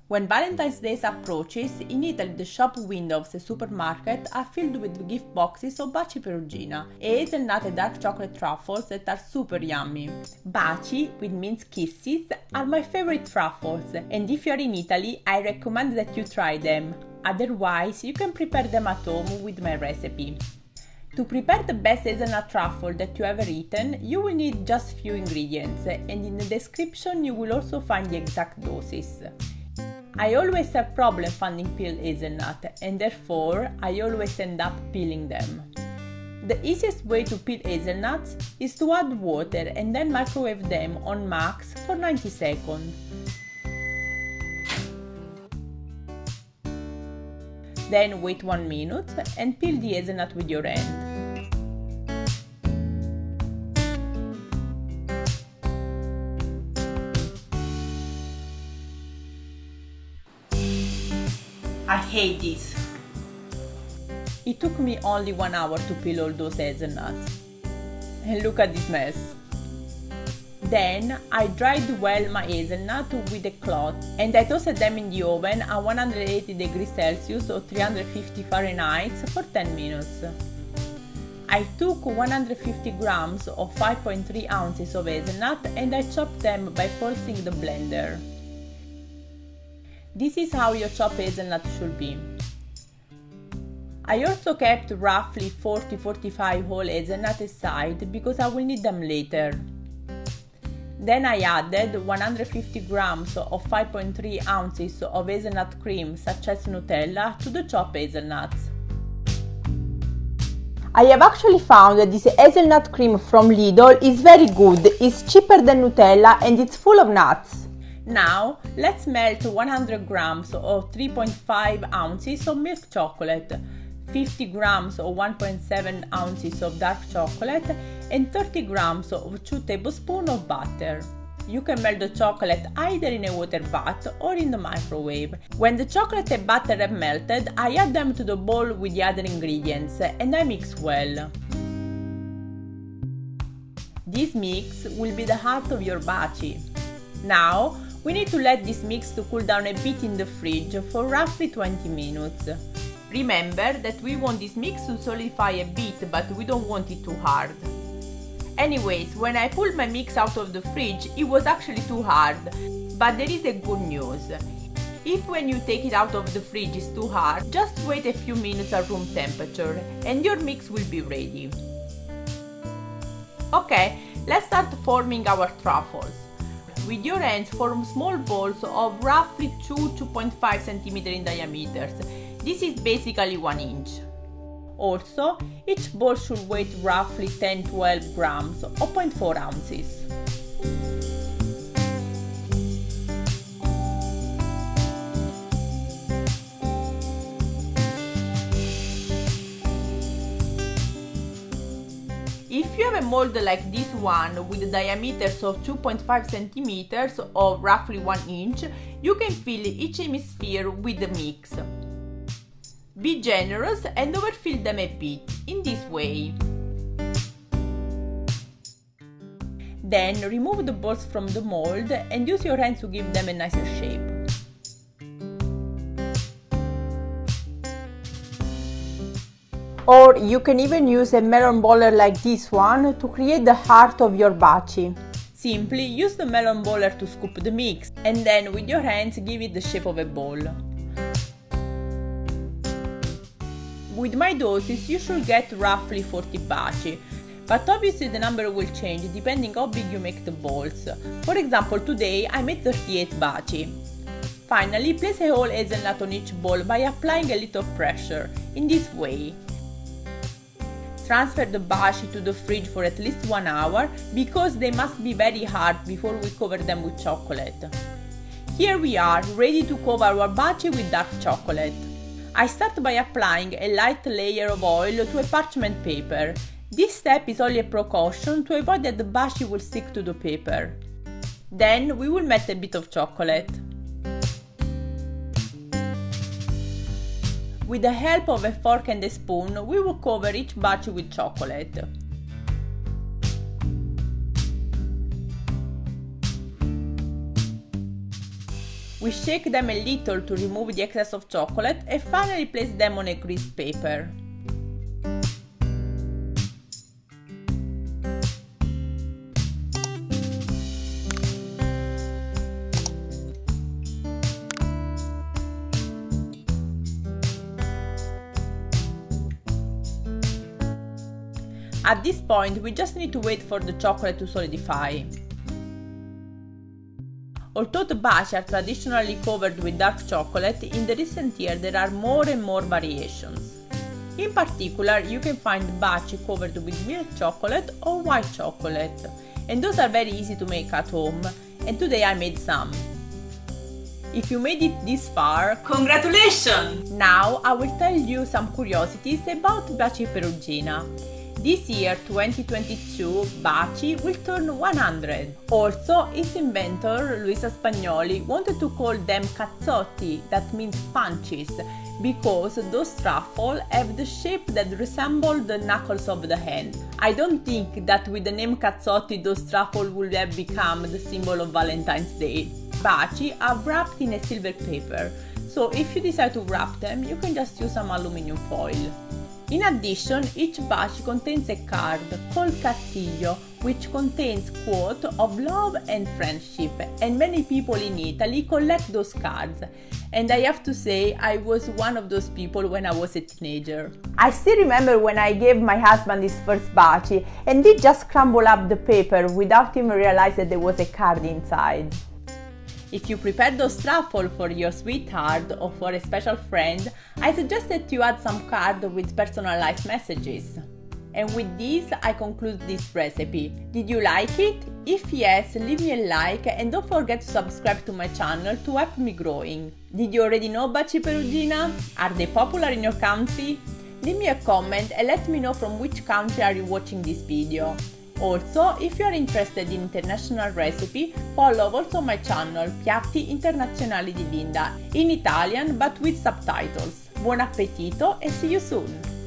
When Valentine's Day approaches, in Italy the shop windows and supermarket are filled with gift boxes of Baci Perugina, hazelnut and dark chocolate truffles that are super yummy. Baci, which means kisses, are my favorite truffles, and if you are in Italy, I recommend that you try them. Otherwise, you can prepare them at home with my recipe. To prepare the best hazelnut truffle that you ever eaten, you will need just few ingredients, and in the description you will also find the exact doses. I always have problem finding peeled hazelnut, and therefore I always end up peeling them. The easiest way to peel hazelnuts is to add water and then microwave them on max for 90 seconds. Then wait 1 minute and peel the hazelnut with your hand. I hate this. It took me only 1 hour to peel all those hazelnuts. And look at this mess. Then I dried well my hazelnut with a cloth and I toasted them in the oven at 180 degrees Celsius or 350 Fahrenheit for 10 minutes. I took 150 grams of 5.3 ounces of hazelnut and I chopped them by pulsing the blender. This is how your chopped hazelnut should be. I also kept roughly 40-45 whole hazelnuts aside because I will need them later. Then I added 150 grams of 5.3 ounces of hazelnut cream such as Nutella to the chopped hazelnuts. I have actually found that this hazelnut cream from Lidl is very good, it's cheaper than Nutella and it's full of nuts. Now, let's melt 100 grams or 3.5 ounces of milk chocolate, 50 grams or 1.7 ounces of dark chocolate, and 30 grams of 2 tablespoons of butter. You can melt the chocolate either in a water bath or in the microwave. When the chocolate and butter have melted, I add them to the bowl with the other ingredients and I mix well. This mix will be the heart of your baci. Now, we need to let this mix to cool down a bit in the fridge for roughly 20 minutes. Remember that we want this mix to solidify a bit, but we don't want it too hard. Anyways, when I pulled my mix out of the fridge, it was actually too hard. But there is a good news. If when you take it out of the fridge it's too hard, just wait a few minutes at room temperature and your mix will be ready. Okay, let's start forming our truffles. With your hands, form small balls of roughly 2-2.5 cm in diameter. This is basically 1 inch. Also, each ball should weigh roughly 10-12 grams or 0.4 ounces. If you have a mold like this one with diameters of 2.5 centimeters or roughly 1 inch, you can fill each hemisphere with the mix. Be generous and overfill them a bit, in this way. Then remove the balls from the mold and use your hands to give them a nicer shape. Or you can even use a melon baller like this one to create the heart of your baci. Simply use the melon baller to scoop the mix and then with your hands give it the shape of a ball. With my doses you should get roughly 40 baci, but obviously the number will change depending how big you make the balls. For example, today I made 38 baci. Finally, place a whole hazelnut on each ball by applying a little pressure, in this way. Transfer the baci to the fridge for at least 1 hour because they must be very hard before we cover them with chocolate. Here we are, ready to cover our baci with dark chocolate. I start by applying a light layer of oil to a parchment paper. This step is only a precaution to avoid that the baci will stick to the paper. Then we will melt a bit of chocolate. With the help of a fork and a spoon, we will cover each baci with chocolate. We shake them a little to remove the excess of chocolate and finally place them on a greased paper. At this point, we just need to wait for the chocolate to solidify. Although the baci are traditionally covered with dark chocolate, in the recent years there are more and more variations. In particular, you can find baci covered with milk chocolate or white chocolate, and those are very easy to make at home, and today I made some. If you made it this far, congratulations! Now I will tell you some curiosities about Baci Perugina. This year, 2022, Baci will turn 100. Also, its inventor, Luisa Spagnoli, wanted to call them cazzotti, that means punches, because those truffles have the shape that resemble the knuckles of the hand. I don't think that with the name cazzotti those truffles would have become the symbol of Valentine's Day. Baci are wrapped in a silver paper, so if you decide to wrap them, you can just use some aluminum foil. In addition, each baci contains a card called cartiglio, which contains quotes of love and friendship, and many people in Italy collect those cards. And I have to say, I was one of those people when I was a teenager. I still remember when I gave my husband his first baci, and he just crumbled up the paper without even realizing that there was a card inside. If you prepare those truffles for your sweetheart or for a special friend, I suggest that you add some cards with personalized messages. And with this, I conclude this recipe. Did you like it? If yes, leave me a like and don't forget to subscribe to my channel to help me growing. Did you already know Baci Perugina? Are they popular in your country? Leave me a comment and let me know from which country are you watching this video. Also, if you are interested in international recipe, follow also my channel Piatti Internazionali di Linda, in Italian but with subtitles. Buon appetito e see you soon!